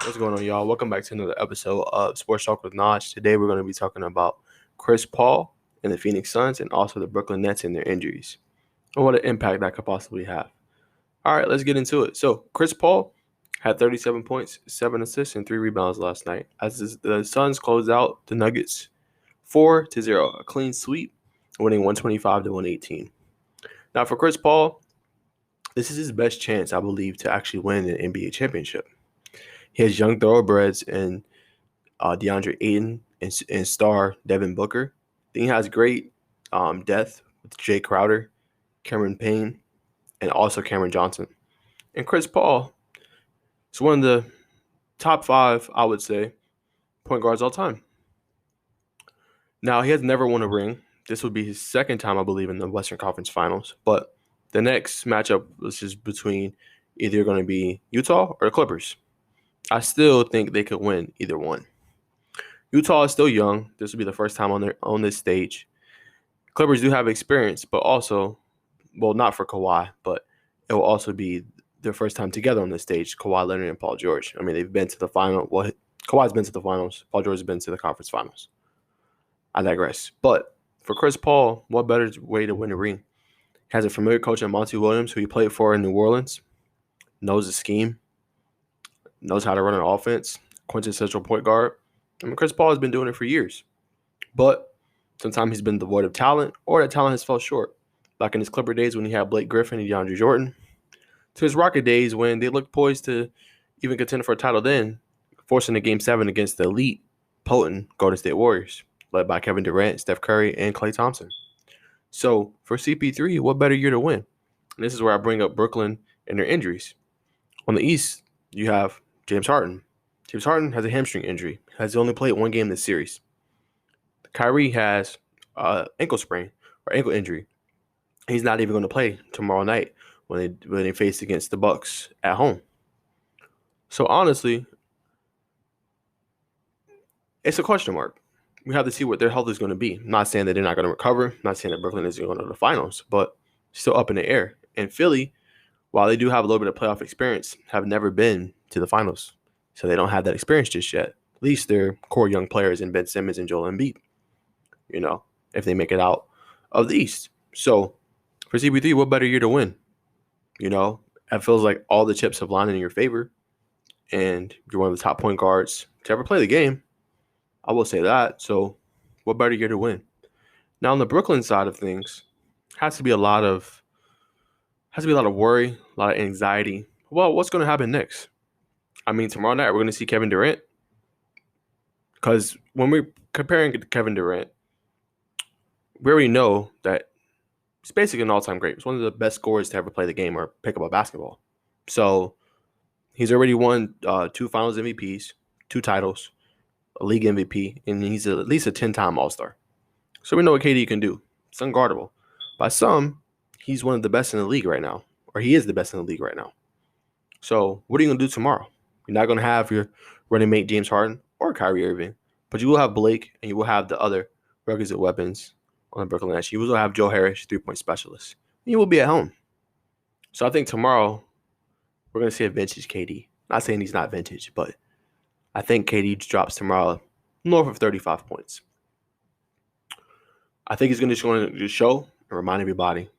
What's going on, y'all? Welcome back to another episode of Sports Talk with Naj. Today, we're going to be talking about Chris Paul and the Phoenix Suns and also the Brooklyn Nets and their injuries and what an impact that could possibly have. All right, let's get into it. So, Chris Paul had 37 points, 7 assists, and 3 rebounds last night as the Suns closed out the Nuggets 4-0, a clean sweep, winning 125-118. Now, for Chris Paul, this is his best chance, I believe, to actually win an NBA championship. He has young thoroughbreds and Deandre, Ayton, and star Devin Booker. Then he has great depth with Jay Crowder, Cameron Payne, and also Cameron Johnson. And Chris Paul is one of the top 5, I would say, point guards all time. Now, he has never won a ring. This would be his second time, I believe, in the Western Conference Finals. But the next matchup was just between either going to be Utah or the Clippers. I still think they could win either one. Utah is still young. This will be the first time on this stage. Clippers do have experience, but also, well, not for Kawhi, but it will also be their first time together on this stage, Kawhi Leonard and Paul George. I mean, they've been to the final. Well, Kawhi's been to the finals. Paul George has been to the conference finals. I digress. But for Chris Paul, what better way to win a ring? He has a familiar coach in Monty Williams, who he played for in New Orleans, knows the scheme, knows how to run an offense, quintessential point guard. I mean, Chris Paul has been doing it for years. But sometimes he's been devoid of talent, or that talent has fell short. Back in his Clipper days when he had Blake Griffin and DeAndre Jordan, to his Rocket days when they looked poised to even contend for a title then, forcing a Game 7 against the elite, potent Golden State Warriors, led by Kevin Durant, Steph Curry, and Klay Thompson. So for CP3, what better year to win? And this is where I bring up Brooklyn and their injuries. On the East, you have James Harden. James Harden has a hamstring injury, has only played one game this series. Kyrie has ankle sprain or ankle injury. He's not even going to play tomorrow night when they face against the Bucks at home. So honestly, it's a question mark. We have to see what their health is going to be. I'm not saying that they're not going to recover. I'm not saying that Brooklyn isn't going to the finals, but still up in the air. And Philly, while they do have a little bit of playoff experience, have never been to the finals. So they don't have that experience just yet. At least their core young players in Ben Simmons and Joel Embiid, if they make it out of the East. So for CP3, what better year to win? It feels like all the chips have lined in your favor, and you're one of the top point guards to ever play the game. I will say that. So what better year to win? Now on the Brooklyn side of things, has to be a lot of worry, a lot of anxiety. Well, what's going to happen next? I mean, tomorrow night we're going to see Kevin Durant. Because when we're comparing to Kevin Durant, we already know that he's basically an all-time great. He's one of the best scorers to ever play the game or pick up a basketball. So he's already won 2 Finals MVPs, 2 titles, a league MVP, and he's at least a 10-time All-Star. So we know what KD can do. It's unguardable. By some, he's one of the best in the league right now, or he is the best in the league right now. So what are you going to do tomorrow? You're not going to have your running mate James Harden or Kyrie Irving, but you will have Blake and you will have the other requisite weapons on the Brooklyn Nets. You will have Joe Harris, 3-point specialist. And you will be at home. So I think tomorrow we're going to see a vintage KD. Not saying he's not vintage, but I think KD drops tomorrow north of 35 points. I think he's going to show and remind everybody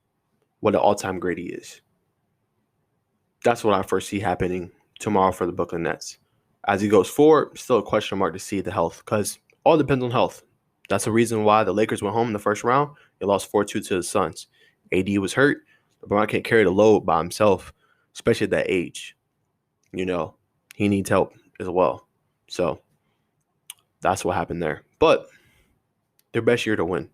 what an all-time great he is. That's what I first see happening tomorrow for the Brooklyn Nets. As he goes forward, still a question mark to see the health, because all depends on health. That's the reason why the Lakers went home in the first round. They lost 4-2 to the Suns. AD was hurt. LeBron can't carry the load by himself, especially at that age. He needs help as well. So that's what happened there. But their best year to win.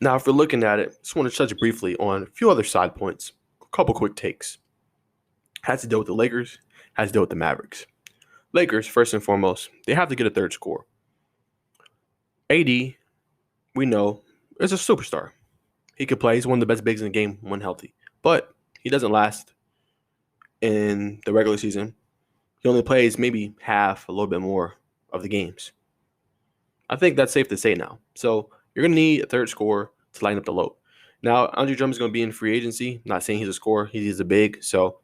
Now, if we're looking at it, I just want to touch briefly on a few other side points. A couple quick takes. Has to deal with the Lakers. Has to deal with the Mavericks. Lakers, first and foremost, they have to get a third scorer. AD, we know, is a superstar. He could play. He's one of the best bigs in the game when healthy. But he doesn't last in the regular season. He only plays maybe half, a little bit more of the games. I think that's safe to say now. So you're going to need a third scorer to line up the load. Now, Andre Drummond's going to be in free agency. I'm not saying he's a scorer. He's a big. So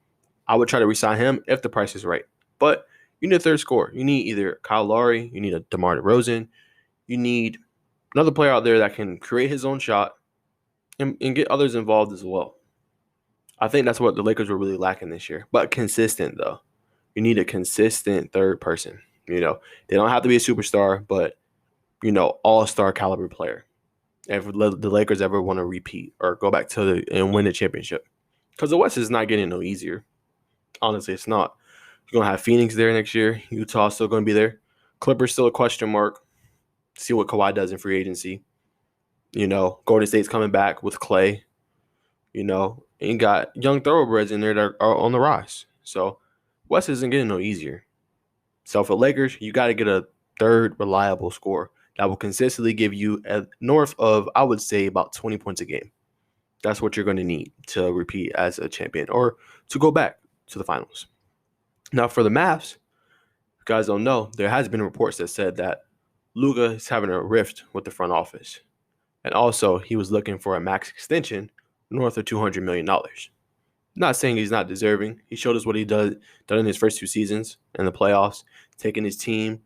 I would try to re-sign him if the price is right. But You need a third scorer. You need either Kyle Lowry, you need a DeMar DeRozan, you need another player out there that can create his own shot and get others involved as well. I think that's what the Lakers were really lacking this year. But consistent, though. You need a consistent third person. They don't have to be a superstar, but, all-star caliber player. If the Lakers ever want to repeat or go back and win the championship. Because the West is not getting no easier. Honestly, it's not. You're going to have Phoenix there next year. Utah's still going to be there. Clippers still a question mark. See what Kawhi does in free agency. Golden State's coming back with Clay. And you got young thoroughbreds in there that are on the rise. So West isn't getting no easier. So for Lakers, you got to get a third reliable scorer that will consistently give you north of, I would say, about 20 points a game. That's what you're going to need to repeat as a champion or to go back to the finals. Now for the Mavs, if you guys don't know, there has been reports that said that Luka is having a rift with the front office. And also, he was looking for a max extension north of $200 million. Not saying he's not deserving. He showed us what he done in his first 2 seasons in the playoffs, taking his team,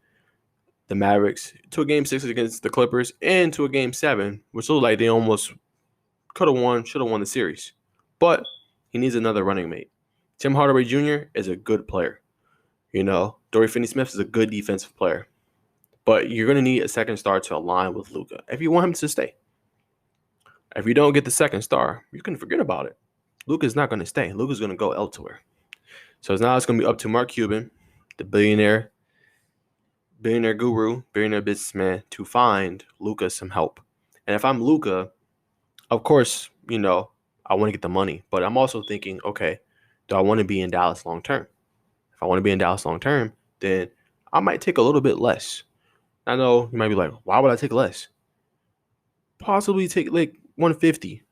the Mavericks, to a Game 6 against the Clippers and to a Game 7, which looked like they almost should have won the series. But he needs another running mate. Tim Hardaway Jr. is a good player. Dorian Finney-Smith is a good defensive player. But you're going to need a second star to align with Luka if you want him to stay. If you don't get the second star, you can forget about it. Luka's not going to stay. Luka's going to go elsewhere. So now it's going to be up to Mark Cuban, the billionaire guru, billionaire businessman, to find Luka some help. And if I'm Luka, of course, I want to get the money. But I'm also thinking, okay, do I want to be in Dallas long term? If I want to be in Dallas long term, then I might take a little bit less. I know you might be like, why would I take less? Possibly take like 150,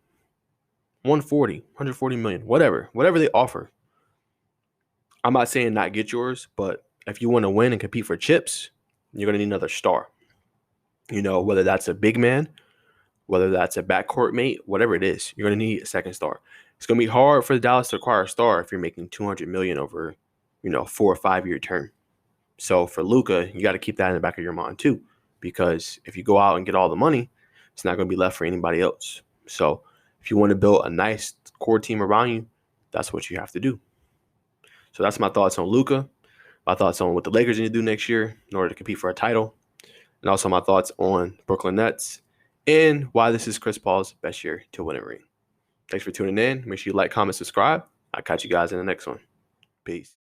140, 140 million, whatever they offer. I'm not saying not get yours, but if you want to win and compete for chips, you're going to need another star. Whether that's a big man, whether that's a backcourt mate, whatever it is, you're going to need a second star. It's going to be hard for Dallas to acquire a star if you're making $200 million over, 4 or 5 year term. So for Luka, you got to keep that in the back of your mind too, because if you go out and get all the money, it's not going to be left for anybody else. So if you want to build a nice core team around you, that's what you have to do. So that's my thoughts on Luka, my thoughts on what the Lakers need to do next year in order to compete for a title, and also my thoughts on Brooklyn Nets and why this is Chris Paul's best year to win a ring. Thanks for tuning in. Make sure you like, comment, subscribe. I'll catch you guys in the next one. Peace.